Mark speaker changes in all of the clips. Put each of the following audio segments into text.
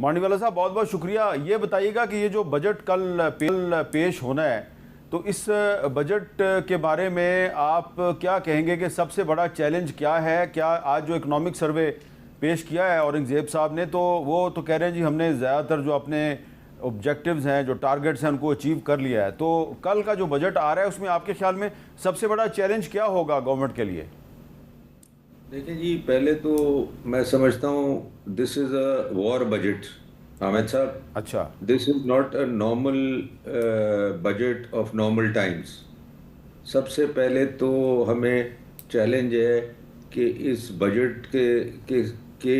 Speaker 1: मांडीवाला साहब बहुत बहुत शुक्रिया। ये बताइएगा कि ये जो बजट कल पेश होना है, तो इस बजट के बारे में आप क्या कहेंगे कि सबसे बड़ा चैलेंज क्या है? क्या आज जो इकोनॉमिक सर्वे पेश किया है औरंगज़ेब साहब ने, तो वो तो कह रहे हैं जी हमने ज़्यादातर जो अपने ऑब्जेक्टिव्स हैं, जो टारगेट्स हैं, उनको अचीव कर लिया है। तो कल का जो बजट आ रहा है उसमें आपके ख्याल में सबसे बड़ा चैलेंज क्या होगा गवर्नमेंट के लिए?
Speaker 2: देखिए जी, पहले तो मैं समझता हूँ this is a war budget Hamid साहब।
Speaker 1: अच्छा।
Speaker 2: This is not a normal budget of normal times. सबसे पहले तो हमें चैलेंज है कि इस बजट के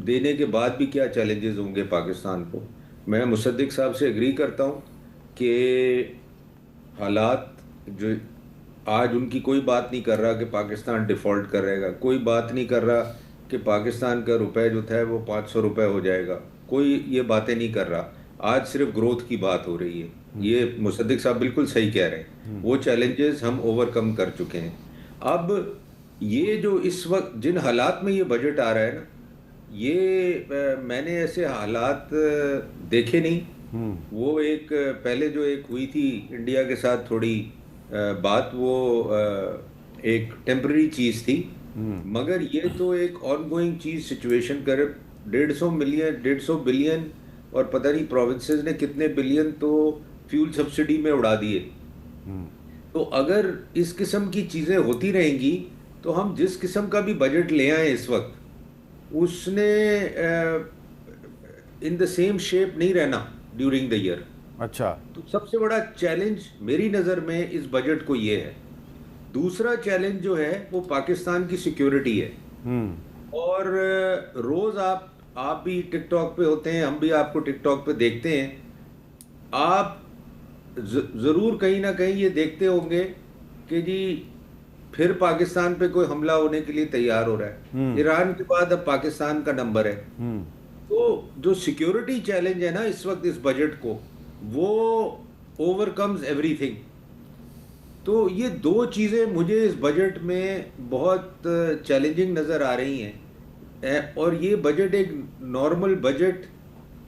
Speaker 2: देने के बाद भी क्या चैलेंजेस होंगे पाकिस्तान को। मैं मुसद्दिक साहब से एग्री करता हूँ कि हालात जो आज उनकी कोई बात नहीं कर रहा कि पाकिस्तान डिफ़ॉल्ट करेगा, कोई बात नहीं कर रहा कि पाकिस्तान का रुपए जो था वो 500 रुपए हो जाएगा, कोई ये बातें नहीं कर रहा। आज सिर्फ ग्रोथ की बात हो रही है। ये मुसद्दिक साहब बिल्कुल सही कह रहे हैं, वो चैलेंजेस हम ओवरकम कर चुके हैं। अब ये जो इस वक्त जिन हालात में ये बजट आ रहा है ना, ये मैंने ऐसे हालात देखे नहीं। वो एक पहले जो एक हुई थी इंडिया के साथ थोड़ी बात, वो एक टेम्पररी चीज़ थी, मगर ये तो एक ऑनगोइंग चीज़ सिचुएशन कर 150 बिलियन और पता नहीं प्रोविंसेस ने कितने बिलियन तो फ्यूल सब्सिडी में उड़ा दिए। तो अगर इस किस्म की चीज़ें होती रहेंगी तो हम जिस किस्म का भी बजट ले आए इस वक्त, उसने इन द सेम शेप नहीं रहना ड्यूरिंग द ईयर।
Speaker 1: अच्छा।
Speaker 2: तो सबसे बड़ा चैलेंज मेरी नज़र में इस बजट को ये है। दूसरा चैलेंज जो है वो पाकिस्तान की सिक्योरिटी है। और रोज़ आप भी टिकटॉक पे होते हैं, हम भी आपको टिकटॉक पे देखते हैं। आप ज़रूर कहीं ना कहीं ये देखते होंगे कि जी फिर पाकिस्तान पे कोई हमला होने के लिए तैयार हो रहा है। ईरान के बाद अब पाकिस्तान का नंबर है। तो जो सिक्योरिटी चैलेंज है ना इस वक्त इस बजट को, वो ओवरकम्स एवरीथिंग। तो ये दो चीज़ें मुझे इस बजट में बहुत चैलेंजिंग नज़र आ रही हैं। और ये बजट एक नॉर्मल बजट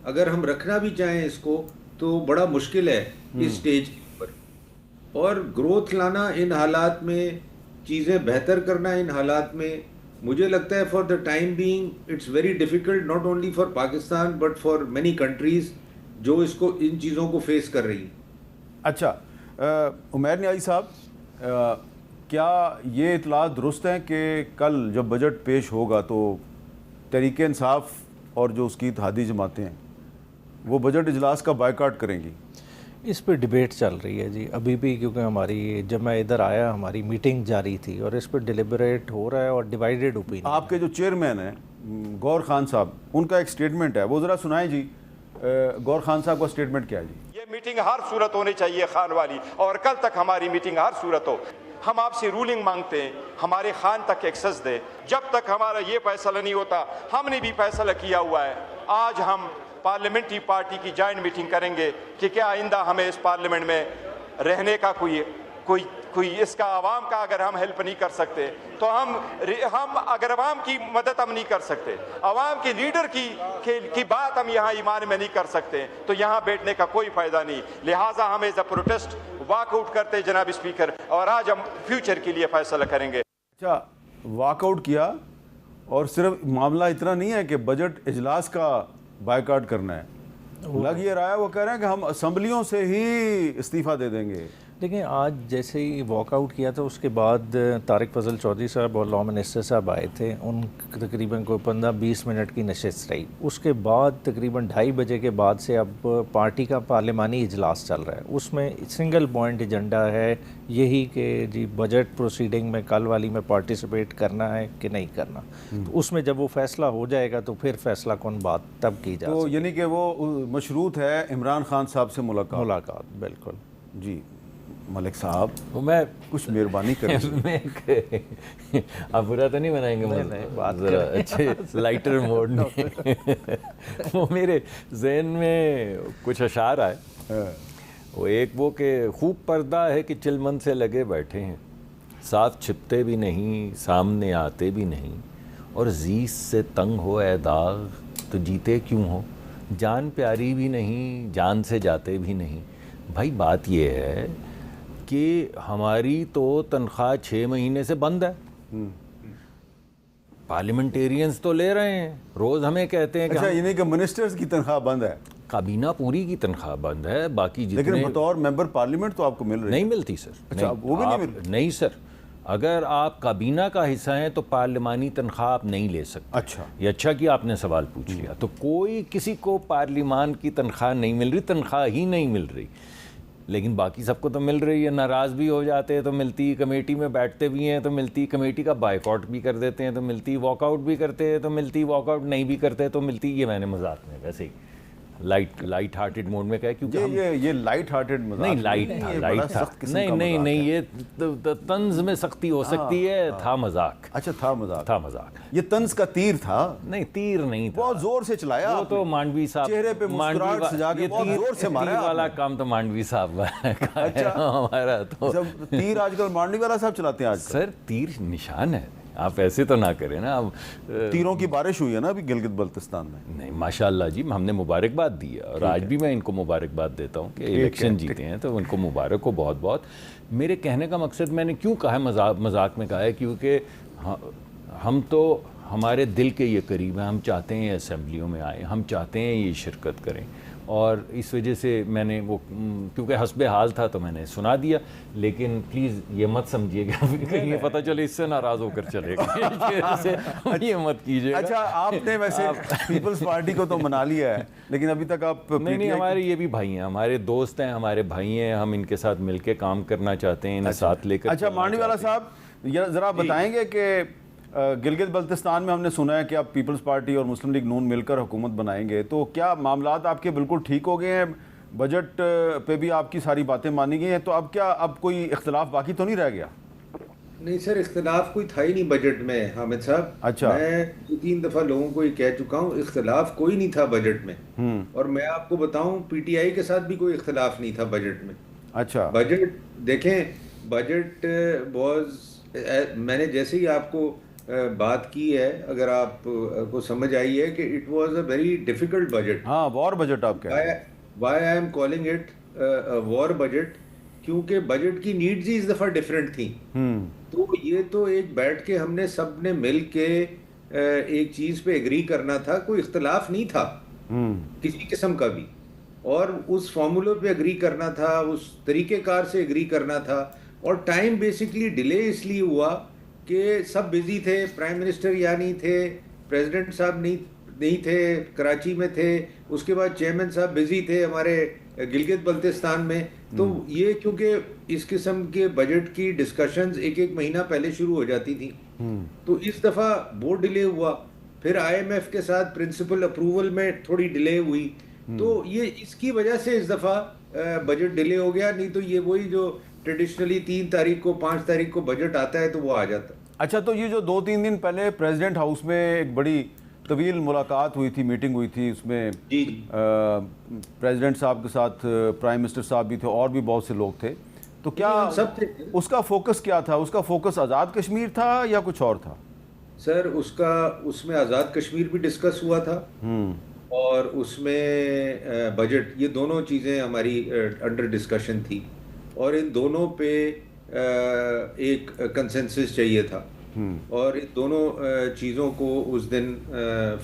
Speaker 2: अगर हम रखना भी चाहें इसको तो बड़ा मुश्किल है इस स्टेज के ऊपर। और ग्रोथ लाना इन हालात में, चीज़ें बेहतर करना इन हालात में, मुझे लगता है for the time being it's very difficult, not only for Pakistan but for many countries जो इसको इन चीज़ों को फेस कर रही हैं।
Speaker 1: अच्छा, उमैर न्याज़ी साहब, क्या ये इतला दुरुस्त हैं कि कल जब बजट पेश होगा तो तहरीक इंसाफ और जो उसकी इत्तेहादी जमातें हैं वो बजट इजलास का बायकॉट करेंगी?
Speaker 3: इस पर डिबेट चल रही है जी अभी भी, क्योंकि हमारी जब मैं इधर आया हमारी मीटिंग जारी थी और इस पर डिलिबरेट हो रहा है और डिवाइडेड ओपिनियन।
Speaker 1: आपके जो चेयरमैन हैं गौर खान साहब, उनका एक स्टेटमेंट है, वो ज़रा सुनाएं जी। गौर खान साहब का स्टेटमेंट क्या है जी?
Speaker 4: ये मीटिंग हर सूरत होनी चाहिए खान वाली, और कल तक हमारी मीटिंग हर सूरत हो। हम आपसे रूलिंग मांगते हैं, हमारे खान तक एक्सेस दे। जब तक हमारा ये फैसला नहीं होता, हमने भी फैसला किया हुआ है, आज हम पार्लियामेंट्री पार्टी की जॉइंट मीटिंग करेंगे कि क्या आइंदा हमें इस पार्लियामेंट में रहने का कोई इसका आवाम का अगर हम हेल्प नहीं कर सकते तो हम अगर आवाम की मदद हम नहीं कर सकते, आवाम के लीडर की बात हम यहाँ ईमान में नहीं कर सकते, तो यहाँ बैठने का कोई फ़ायदा नहीं। लिहाजा हम एज अ प्रोटेस्ट वॉकआउट करते जनाब स्पीकर, और आज हम फ्यूचर के लिए फैसला करेंगे।
Speaker 1: अच्छा, वॉकआउट किया, और सिर्फ मामला इतना नहीं है कि बजट इजलास का बायकॉट करना है, लग ये रहा है वो कह रहे हैं कि हम असम्बलियों से ही इस्तीफ़ा दे देंगे।
Speaker 3: देखिए, आज जैसे ही वॉकआउट किया था उसके बाद तारिक फजल चौधरी साहब और लॉ मिनिस्टर साहब आए थे, उन तकरीबन कोई 15-20 मिनट की नशिस्त रही। उसके बाद तकरीबन 2:30 बजे के बाद से अब पार्टी का पार्लिमानी इजलास चल रहा है। उसमें सिंगल पॉइंट एजेंडा है यही कि जी बजट प्रोसीडिंग में कल वाली में पार्टिसिपेट करना है कि नहीं करना। तो उसमें जब वो फैसला हो जाएगा तो फिर फैसला कौन बात तब की जा
Speaker 1: तो यानी कि वो मशरूत है इमरान खान साहब से मुलाकात।
Speaker 3: बिल्कुल
Speaker 1: जी। मलिक साहब,
Speaker 3: मैं
Speaker 1: कुछ मेहरबानी करें।
Speaker 3: आप बुरा तो नहीं बनाएंगे? बात ज़रा अच्छे लाइटर मोड में वो मेरे जहन में कुछ अशार आए। वो एक वो कि खूब पर्दा है कि चिलमन से लगे बैठे हैं, साथ छिपते भी नहीं सामने आते भी नहीं, और जीस से तंग हो ए दाग तो जीते क्यों हो,
Speaker 5: जान प्यारी भी नहीं, जान से जाते भी नहीं। भाई बात ये है कि हमारी तो तनख्वाह 6 महीने से बंद है। पार्लियामेंटेरियंस तो ले रहे हैं, रोज़ हमें कहते हैं कि
Speaker 1: अच्छा, ये नहीं कि मिनिस्टर्स की तनख्वाह बंद है,
Speaker 5: काबीना पूरी की तनख्वाह बंद है, बाकी
Speaker 1: लेकिन
Speaker 5: जितने
Speaker 1: बतौर मेंबर पार्लियामेंट तो आपको मिल रही
Speaker 5: नहीं
Speaker 1: है।
Speaker 5: मिलती सर।
Speaker 1: अच्छा,
Speaker 5: नहीं,
Speaker 1: वो भी नहीं
Speaker 5: आप-
Speaker 1: मिल रही?
Speaker 5: नहीं सर, अगर आप काबीना का हिस्सा हैं तो पार्लिमानी तनख्वाह आप नहीं ले सकते।
Speaker 1: अच्छा,
Speaker 5: ये अच्छा कि आपने सवाल पूछ लिया। तो कोई किसी को पार्लिमान की तनख्वाह नहीं मिल रही, तनख्वाह ही नहीं मिल रही, लेकिन बाकी सबको तो मिल रही है। नाराज़ भी हो जाते हैं तो मिलती, कमेटी में बैठते भी हैं तो मिलती, कमेटी का बाइकआउट भी कर देते हैं तो मिलती, वॉकआउट भी करते हैं तो मिलती, वॉकआउट नहीं भी करते तो मिलती। ये मैंने मजाक में वैसे ही लाइट हार्टेड मोड में कहा, क्योंकि
Speaker 1: ये लाइट हार्टेड मजाक
Speaker 5: नहीं लाइट
Speaker 1: है,
Speaker 5: था,
Speaker 1: ये
Speaker 5: लाइट
Speaker 1: बड़ा
Speaker 5: था,
Speaker 1: सख्त किस्म
Speaker 5: नहीं
Speaker 1: का
Speaker 5: नहीं
Speaker 1: मजाक
Speaker 5: नहीं,
Speaker 1: है।
Speaker 5: ये तंज में सख्ती हो सकती है, था मजाक,
Speaker 1: अच्छा, था मजाक,
Speaker 5: था मजाक।
Speaker 1: ये तंज का तीर था,
Speaker 5: नहीं तीर नहीं था,
Speaker 1: बहुत जोर से चलाया
Speaker 5: वो
Speaker 1: आपने।
Speaker 5: तो मांडवी साहब
Speaker 1: चेहरे पे मुस्कुराहट सजा के
Speaker 5: ये
Speaker 1: बहुत जोर से मारा
Speaker 5: तीर वाला
Speaker 1: आपने।
Speaker 5: काम तो मांडवी साहब का है,
Speaker 1: अच्छा।
Speaker 5: हमारा तो
Speaker 1: जब तीर आजकल मांडवी वाला साहब चलाते हैं आजकल।
Speaker 5: सर तीर निशान है, आप ऐसे तो ना करें ना। अब
Speaker 1: तीरों की बारिश हुई है ना अभी गिलगित बल्तिस्तान में।
Speaker 5: नहीं माशाल्लाह जी, हमने मुबारकबाद दी है और आज भी मैं इनको मुबारकबाद देता हूँ कि इलेक्शन जीते हैं, तो उनको मुबारक हो बहुत बहुत। मेरे कहने का मकसद मैंने क्यों कहा है, मजाक में कहा है, क्योंकि हम तो हमारे दिल के ये करीब हैं, हम चाहते हैं ये असेंबलियों में आए, हम चाहते हैं ये शिरकत करें, और इस वजह से मैंने वो क्योंकि हस्बे हाल था तो मैंने सुना दिया। लेकिन प्लीज़ ये मत समझिएगा कहीं ये पता चले इससे नाराज़ होकर चलेगा, ये मत कीजिएगा।
Speaker 1: अच्छा, आपने वैसे पीपल्स पार्टी को तो मना लिया है, लेकिन अभी तक आप
Speaker 5: नहीं
Speaker 1: PTI
Speaker 5: हमारे ये भी भाई हैं, हमारे दोस्त हैं, हमारे भाई हैं, हम इनके साथ मिलके काम करना चाहते हैं, इन्हें साथ लेकर।
Speaker 1: अच्छा, मांडवी वाला साहब, ज़रा बताएंगे कि गिलगित बल्तिस्तान में हमने सुना है कि आप पीपल्स पार्टी और मुस्लिम लीग नून मिलकर हुकूमत बनाएंगे, तो क्या मामलात आपके बिल्कुल ठीक हो गए हैं? बजट पे भी आपकी सारी बातें मानी गई हैं, तो अब क्या अब कोई इख्तलाफ बाकी तो नहीं रह गया?
Speaker 2: नहीं सर, इख्तलाफ कोई था ही नहीं बजट में हामिद साहब।
Speaker 1: अच्छा।
Speaker 2: मैं 2-3 दफ़ा लोगों को ये कह चुका हूँ, इख्तलाफ कोई नहीं था बजट में। और मैं आपको बताऊं, PTI के साथ भी कोई इख्तलाफ नहीं था बजट में।
Speaker 1: अच्छा,
Speaker 2: बजट देखें, बजट मैंने जैसे ही आपको बात की है, अगर आप को समझ आई है कि it was a very difficult budget.
Speaker 1: हाँ, वॉर बजट आप कह रहे हैं।
Speaker 2: Why I am calling it war budget, क्योंकि बजट की नीड्स ही इस दफ़ा डिफरेंट थी। तो ये तो एक बैठ के हमने सब ने मिल के एक चीज़ पे एग्री करना था, कोई इख्तलाफ नहीं था किसी किस्म का भी, और उस फार्मूले पे एग्री करना था, उस तरीक़ेकार से एग्री करना था। और टाइम बेसिकली डिले इसलिए हुआ कि सब बिजी थे, प्राइम मिनिस्टर यहाँ नहीं थे, प्रेसिडेंट साहब नहीं थे, कराची में थे, उसके बाद चेयरमैन साहब बिजी थे हमारे गिलगित बल्तिस्तान में। तो ये क्योंकि इस किस्म के बजट की डिस्कशंस एक महीना पहले शुरू हो जाती थी, तो इस दफ़ा बहुत डिले हुआ। फिर IMF के साथ प्रिंसिपल अप्रूवल में थोड़ी डिले हुई, तो ये इसकी वजह से इस दफ़ा बजट डिले हो गया। नहीं तो ये वही जो ट्रेडिशनली 3 तारीख को 5 तारीख को बजट आता है तो वो आ जाता।
Speaker 1: अच्छा, तो ये जो 2-3 दिन पहले प्रेसिडेंट हाउस में एक बड़ी तवील मुलाकात हुई थी, मीटिंग हुई थी, उसमें
Speaker 2: जी
Speaker 1: प्रेसिडेंट साहब के साथ प्राइम मिनिस्टर साहब भी थे और भी बहुत से लोग थे, तो क्या
Speaker 2: सब थे।
Speaker 1: उसका फोकस क्या था? उसका फोकस आज़ाद कश्मीर था या कुछ और था?
Speaker 2: सर उसमें आज़ाद कश्मीर भी डिस्कस हुआ था, और उसमें बजट, ये दोनों चीज़ें हमारी अंडर डिस्कशन थी, और इन दोनों पे एक कंसेंसस चाहिए था, और इन दोनों चीज़ों को उस दिन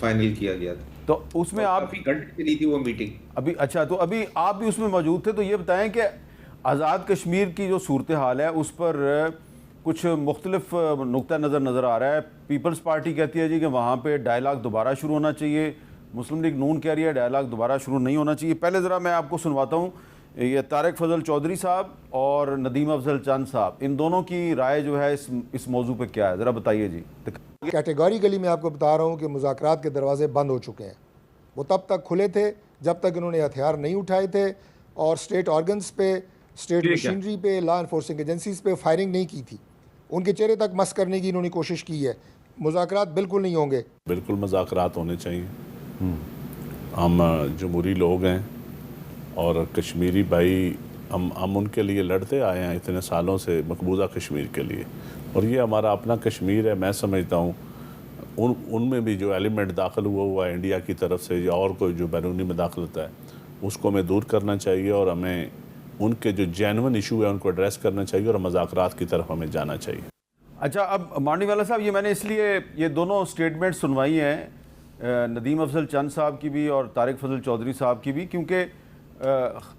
Speaker 2: फाइनल किया गया था।
Speaker 1: तो उसमें आप
Speaker 2: काफ़ी घंटे चली थी वो मीटिंग
Speaker 1: अभी, अच्छा, तो अभी आप भी उसमें मौजूद थे, तो ये बताएं कि आज़ाद कश्मीर की जो सूरत हाल है उस पर कुछ मुख्तलिफ नुक्ता नज़र आ रहा है। पीपल्स पार्टी कहती है जी कि वहाँ पे डायलॉग दोबारा शुरू होना चाहिए, मुस्लिम लीग नून कह रही है डायलॉग दोबारा शुरू नहीं होना चाहिए। पहले ज़रा मैं आपको सुनवाता हूँ, ये तारिक फजल चौधरी साहब और नदीम अफजल चंद साहब, इन दोनों की राय जो है इस मौजू पे क्या है, ज़रा बताइए जी।
Speaker 6: कैटेगोरिकली मैं आपको बता रहा हूँ कि मुज़ाकरात के दरवाजे बंद हो चुके हैं। वो तब तक खुले थे जब तक इन्होंने हथियार नहीं उठाए थे और स्टेट ऑर्गन्स पे, स्टेट मशीनरी पे, लॉ इन्फोर्सिंग एजेंसीज पे फायरिंग नहीं की थी। उनके चेहरे तक मस करने की इन्होंने कोशिश की है। मुज़ाकरात बिल्कुल नहीं होंगे।
Speaker 7: बिल्कुल मुज़ाकरात होने चाहिए। हम जमहूरी लोग हैं और कश्मीरी भाई, हम उनके लिए लड़ते आए हैं इतने सालों से, मकबूजा कश्मीर के लिए, और ये हमारा अपना कश्मीर है। मैं समझता हूँ उनमें भी जो एलिमेंट दाखिल हुआ इंडिया की तरफ से या और कोई जो बैरूनी मुदाखलत है उसको हमें दूर करना चाहिए और हमें उनके जो जेन्युइन इशू है उनको एड्रेस करना चाहिए और मुज़ाकरात की तरफ हमें जाना चाहिए।
Speaker 1: अच्छा, अब मांडीवाला साहब, ये मैंने इसलिए ये दोनों स्टेटमेंट सुनवाई हैं, नदीम अफजल चंद साहब की भी और तारिक फजल चौधरी साहब की भी, क्योंकि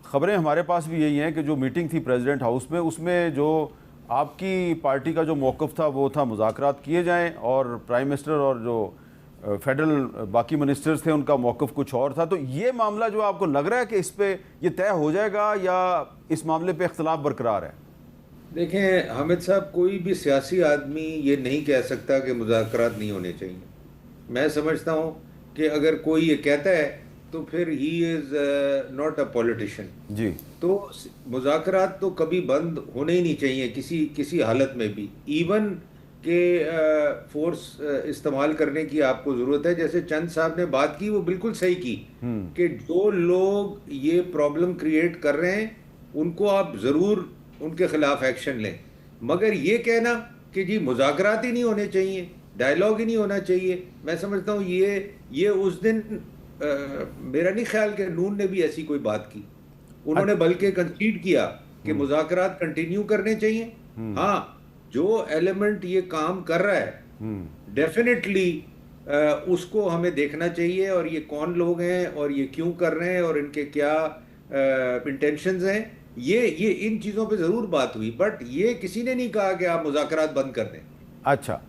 Speaker 1: ख़बरें हमारे पास भी यही हैं कि जो मीटिंग थी प्रेसिडेंट हाउस में, उसमें जो आपकी पार्टी का जो मौक़िफ़ था वो था मुज़ाकरात किए जाएं और प्राइम मिनिस्टर और जो फेडरल बाकी मिनिस्टर्स थे उनका मौक़िफ़ कुछ और था। तो ये मामला जो आपको लग रहा है कि इस पे ये तय हो जाएगा या इस मामले पे इख्तलाफ बरकरार है?
Speaker 2: देखें हामिद साहब, कोई भी सियासी आदमी ये नहीं कह सकता कि मुज़ाकरात नहीं होने चाहिए। मैं समझता हूँ कि अगर कोई ये कहता है तो फिर he is not a politician
Speaker 1: जी।
Speaker 2: तो मुज़ाकरात तो कभी बंद होने ही नहीं चाहिए किसी हालत में भी। इवन के फोर्स इस्तेमाल करने की आपको ज़रूरत है। जैसे चंद साहब ने बात की वो बिल्कुल सही की कि जो लोग ये प्रॉब्लम क्रिएट कर रहे हैं उनको आप ज़रूर उनके खिलाफ एक्शन लें, मगर ये कहना कि जी मुज़ाकरात ही नहीं होने चाहिए, डायलॉग ही नहीं होना चाहिए, मैं समझता हूँ ये उस दिन मेरा नहीं ख्याल कि नून ने भी ऐसी कोई बात की। उन्होंने बल्कि कंसीड किया कि मुज़ाकरात कंटिन्यू करने चाहिए। हाँ, जो एलिमेंट ये काम कर रहा है डेफिनेटली उसको हमें देखना चाहिए और ये कौन लोग हैं और ये क्यों कर रहे हैं और इनके क्या इंटेंशंस हैं, ये इन चीज़ों पे ज़रूर बात हुई, बट ये किसी ने नहीं कहा कि आप मुज़ाकरात बंद कर दें।
Speaker 1: अच्छा,